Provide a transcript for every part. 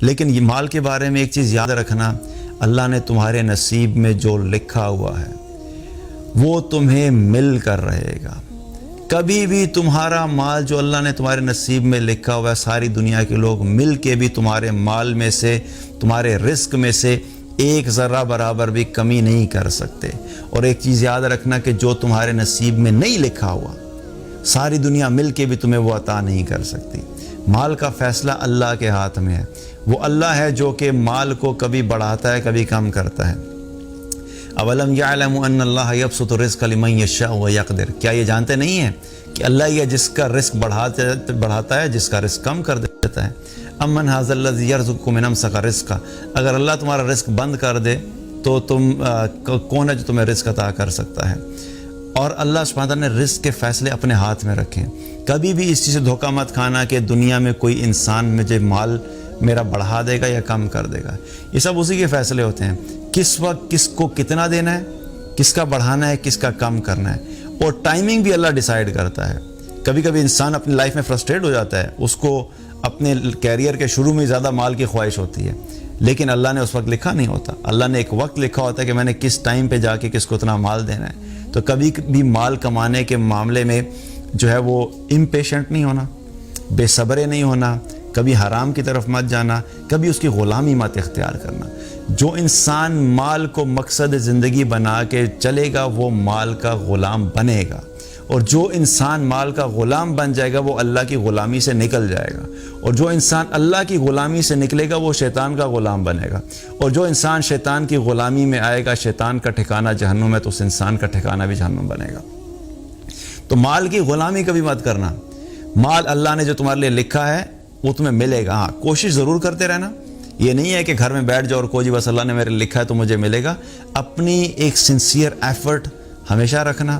لیکن یہ مال کے بارے میں ایک چیز یاد رکھنا، اللہ نے تمہارے نصیب میں جو لکھا ہوا ہے وہ تمہیں مل کر رہے گا۔ کبھی بھی تمہارا مال جو اللہ نے تمہارے نصیب میں لکھا ہوا ہے، ساری دنیا کے لوگ مل کے بھی تمہارے مال میں سے، تمہارے رزق میں سے ایک ذرہ برابر بھی کمی نہیں کر سکتے۔ اور ایک چیز یاد رکھنا کہ جو تمہارے نصیب میں نہیں لکھا ہوا، ساری دنیا مل کے بھی تمہیں وہ عطا نہیں کر سکتی۔ مال کا فیصلہ اللہ کے ہاتھ میں ہے۔ وہ اللہ ہے جو کہ مال کو کبھی بڑھاتا ہے، کبھی کم کرتا ہے۔ اولم یعلم ان اللہ یبسط الرزق لمن یشاء ویقدر، کیا یہ جانتے نہیں ہیں کہ اللہ یہ جس کا رزق بڑھاتا ہے، جس کا رزق کم کر دیتا ہے۔ امن ھذا الذی یرزقکم ان امسک رزقہ، اگر اللہ تمہارا رزق بند کر دے تو کون ہے جو تمہیں رزق عطا کر سکتا ہے؟ اور اللہ سبحانہ تعالیٰ نے رزق کے فیصلے اپنے ہاتھ میں رکھے۔ کبھی بھی اس چیز سے دھوکہ مت کھانا کہ دنیا میں کوئی انسان مجھے مال میرا بڑھا دے گا یا کم کر دے گا۔ یہ سب اسی کے فیصلے ہوتے ہیں، کس وقت کس کو کتنا دینا ہے، کس کا بڑھانا ہے، کس کا کم کرنا ہے۔ اور ٹائمنگ بھی اللہ ڈیسائیڈ کرتا ہے۔ کبھی کبھی انسان اپنی لائف میں فرسٹریٹ ہو جاتا ہے، اس کو اپنے کیریئر کے شروع میں زیادہ مال کی خواہش ہوتی ہے، لیکن اللہ نے اس وقت لکھا نہیں ہوتا۔ اللہ نے ایک وقت لکھا ہوتا ہے کہ میں نے کس ٹائم پہ جا کے کس کو اتنا مال دینا ہے۔ تو کبھی بھی مال کمانے کے معاملے میں جو ہے وہ امپیشنٹ نہیں ہونا، بے صبرے نہیں ہونا، کبھی حرام کی طرف مت جانا، کبھی اس کی غلامی مت اختیار کرنا۔ جو انسان مال کو مقصد زندگی بنا کے چلے گا وہ مال کا غلام بنے گا، اور جو انسان مال کا غلام بن جائے گا وہ اللہ کی غلامی سے نکل جائے گا، اور جو انسان اللہ کی غلامی سے نکلے گا وہ شیطان کا غلام بنے گا، اور جو انسان شیطان کی غلامی میں آئے گا شیطان کا ٹھکانہ جہنم ہے، تو اس انسان کا ٹھکانہ بھی جہنم بنے گا۔ تو مال کی غلامی کبھی مت کرنا۔ مال اللہ نے جو تمہارے لیے لکھا ہے وہ تمہیں ملے گا۔ ہاں، کوشش ضرور کرتے رہنا۔ یہ نہیں ہے کہ گھر میں بیٹھ جاؤ اور کو جی بس اللہ نے میرے لکھا ہے تو مجھے ملے گا۔ اپنی ایک سنسیئر ایفرٹ ہمیشہ رکھنا۔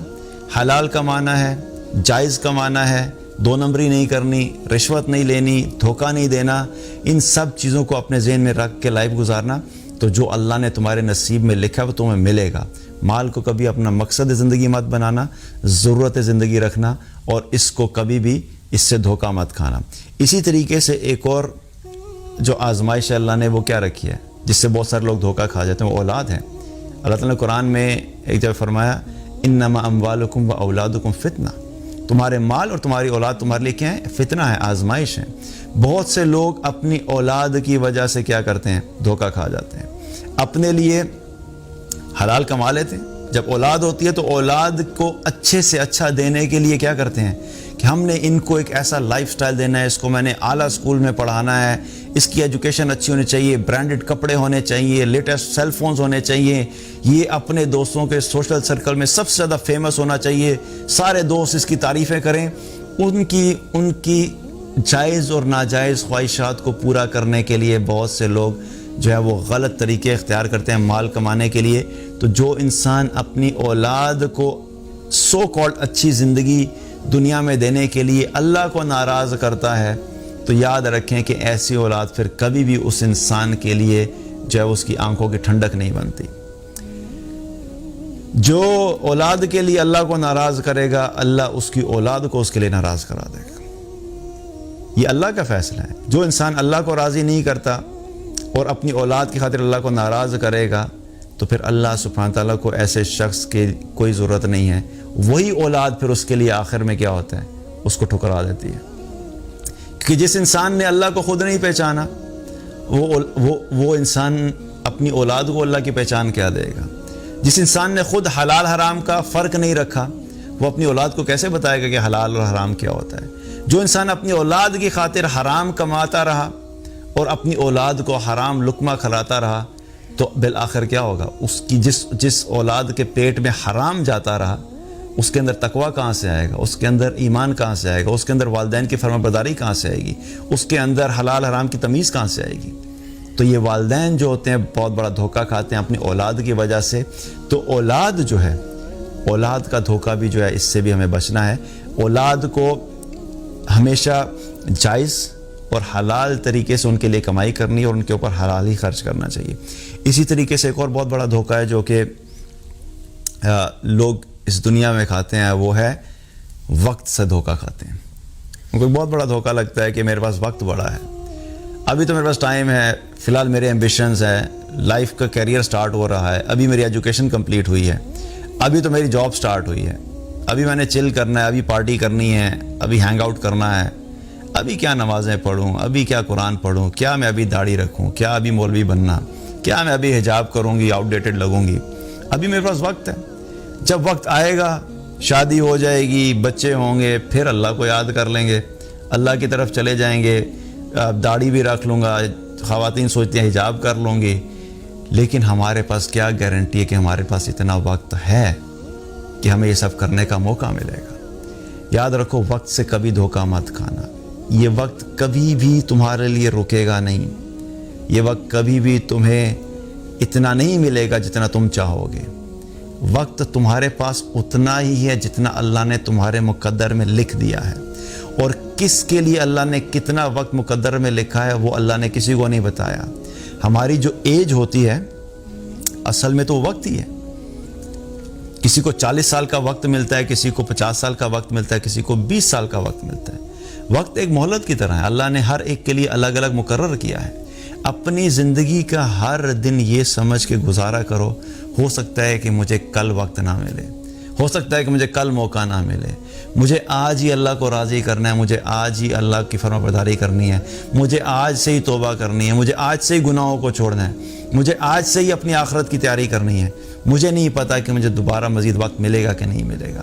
حلال کمانا ہے، جائز کمانا ہے، دو نمبری نہیں کرنی، رشوت نہیں لینی، دھوکہ نہیں دینا، ان سب چیزوں کو اپنے ذہن میں رکھ کے لائف گزارنا، تو جو اللہ نے تمہارے نصیب میں لکھا ہے وہ تمہیں ملے گا۔ مال کو کبھی اپنا مقصد زندگی مت بنانا، ضرورت زندگی رکھنا، اور اس کو کبھی بھی اس سے دھوکہ مت کھانا۔ اسی طریقے سے ایک اور جو آزمائش اللہ نے وہ کیا رکھی ہے جس سے بہت سارے لوگ دھوکہ کھا جاتے ہیں، وہ اولاد ہیں۔ اللہ تعالیٰ نے قرآن میں ایک جگہ فرمایا انما اموالکم و اولادکم فتنہ، تمہارے مال اور تمہاری اولاد تمہارے لیے کیا ہے؟ فتنہ ہے، آزمائش ہے۔ بہت سے لوگ اپنی اولاد کی وجہ سے کیا کرتے ہیں؟ دھوکہ کھا جاتے ہیں۔ اپنے لیے حلال کما لیتے ہیں، جب اولاد ہوتی ہے تو اولاد کو اچھے سے اچھا دینے کے لیے کیا کرتے ہیں کہ ہم نے ان کو ایک ایسا لائف سٹائل دینا ہے، اس کو میں نے اعلیٰ اسکول میں پڑھانا ہے، اس کی ایجوکیشن اچھی ہونی چاہیے، برانڈڈ کپڑے ہونے چاہیے، لیٹسٹ سیل فونز ہونے چاہیے، یہ اپنے دوستوں کے سوشل سرکل میں سب سے زیادہ فیمس ہونا چاہیے، سارے دوست اس کی تعریفیں کریں۔ ان کی جائز اور ناجائز خواہشات کو پورا کرنے کے لیے بہت سے لوگ جو ہے وہ غلط طریقے اختیار کرتے ہیں مال کمانے کے لیے۔ تو جو انسان اپنی اولاد کو سو کالڈ اچھی زندگی دنیا میں دینے کے لیے اللہ کو ناراض کرتا ہے، تو یاد رکھیں کہ ایسی اولاد پھر کبھی بھی اس انسان کے لیے جو ہے اس کی آنکھوں کی ٹھنڈک نہیں بنتی۔ جو اولاد کے لیے اللہ کو ناراض کرے گا، اللہ اس کی اولاد کو اس کے لیے ناراض کرا دے گا۔ یہ اللہ کا فیصلہ ہے۔ جو انسان اللہ کو راضی نہیں کرتا اور اپنی اولاد کی خاطر اللہ کو ناراض کرے گا، تو پھر اللہ سبحانہ تعالیٰ کو ایسے شخص کی کوئی ضرورت نہیں ہے۔ وہی اولاد پھر اس کے لیے آخر میں کیا ہوتا ہے؟ اس کو ٹھکرا دیتی ہے، کہ جس انسان نے اللہ کو خود نہیں پہچانا وہ انسان اپنی اولاد کو اللہ کی پہچان کیا دے گا؟ جس انسان نے خود حلال حرام کا فرق نہیں رکھا وہ اپنی اولاد کو کیسے بتائے گا کہ حلال اور حرام کیا ہوتا ہے؟ جو انسان اپنی اولاد کی خاطر حرام کماتا رہا اور اپنی اولاد کو حرام لقمہ کھلاتا رہا، تو بالآخر کیا ہوگا؟ اس کی جس اولاد کے پیٹ میں حرام جاتا رہا، اس کے اندر تقویٰ کہاں سے آئے گا؟ اس کے اندر ایمان کہاں سے آئے گا؟ اس کے اندر والدین کی فرمانبرداری کہاں سے آئے گی؟ اس کے اندر حلال حرام کی تمیز کہاں سے آئے گی؟ تو یہ والدین جو ہوتے ہیں بہت بڑا دھوکہ کھاتے ہیں اپنی اولاد کی وجہ سے۔ تو اولاد جو ہے، اولاد کا دھوکہ بھی جو ہے اس سے بھی ہمیں بچنا ہے۔ اولاد کو ہمیشہ جائز اور حلال طریقے سے ان کے لیے کمائی کرنی اور ان کے اوپر حلال ہی خرچ کرنا چاہیے۔ اسی طریقے سے ایک اور بہت بڑا دھوکہ ہے جو کہ لوگ اس دنیا میں کھاتے ہیں، وہ ہے وقت سے دھوکہ کھاتے ہیں۔ ان کو بہت بڑا دھوکہ لگتا ہے کہ میرے پاس وقت بڑا ہے۔ ابھی تو میرے پاس ٹائم ہے، فی الحال میرے ایمبیشنز ہیں، لائف کا کیریئر سٹارٹ ہو رہا ہے، ابھی میری ایجوکیشن کمپلیٹ ہوئی ہے، ابھی تو میری جاب سٹارٹ ہوئی ہے، ابھی میں نے چل کرنا ہے، ابھی پارٹی کرنی ہے، ابھی ہینگ آؤٹ کرنا ہے، ابھی کیا نمازیں پڑھوں، ابھی کیا قرآن پڑھوں، کیا میں ابھی داڑھی رکھوں، کیا ابھی مولوی بننا، کیا میں ابھی حجاب کروں گی، آؤٹ ڈیٹڈ لگوں گی. ابھی میرے پاس وقت ہے. جب وقت آئے گا، شادی ہو جائے گی، بچے ہوں گے، پھر اللہ کو یاد کر لیں گے، اللہ کی طرف چلے جائیں گے. داڑھی بھی رکھ لوں گا، خواتین سوچتی ہیں حجاب کر لوں گی. لیکن ہمارے پاس کیا گارنٹی ہے کہ ہمارے پاس اتنا وقت ہے کہ ہمیں یہ سب کرنے کا موقع ملے گا. یاد رکھو، وقت سے کبھی دھوکہ مت کھانا. یہ وقت کبھی بھی تمہارے لیے رکے گا نہیں. یہ وقت کبھی بھی تمہیں اتنا نہیں ملے گا جتنا تم چاہو گے. وقت تمہارے پاس اتنا ہی ہے جتنا اللہ نے تمہارے مقدر میں لکھ دیا ہے. اور کس کے لیے اللہ نے کتنا وقت مقدر میں لکھا ہے وہ اللہ نے کسی کو نہیں بتایا. ہماری جو ایج ہوتی ہے اصل میں تو وقت ہی ہے. کسی کو 40 سال کا وقت ملتا ہے، کسی کو 50 سال کا وقت ملتا ہے، کسی کو 20 سال کا وقت ملتا ہے. وقت ایک مہلت کی طرح ہے، اللہ نے ہر ایک کے لیے الگ الگ مقرر کیا ہے. اپنی زندگی کا ہر دن یہ سمجھ کے گزارا کرو، ہو سکتا ہے کہ مجھے کل وقت نہ ملے، ہو سکتا ہے کہ مجھے کل موقع نہ ملے. مجھے آج ہی اللہ کو راضی کرنا ہے، مجھے آج ہی اللہ کی فرما برداری کرنی ہے، مجھے آج سے ہی توبہ کرنی ہے، مجھے آج سے ہی گناہوں کو چھوڑنا ہے، مجھے آج سے ہی اپنی آخرت کی تیاری کرنی ہے. مجھے نہیں پتا کہ مجھے دوبارہ مزید وقت ملے گا کہ نہیں ملے گا.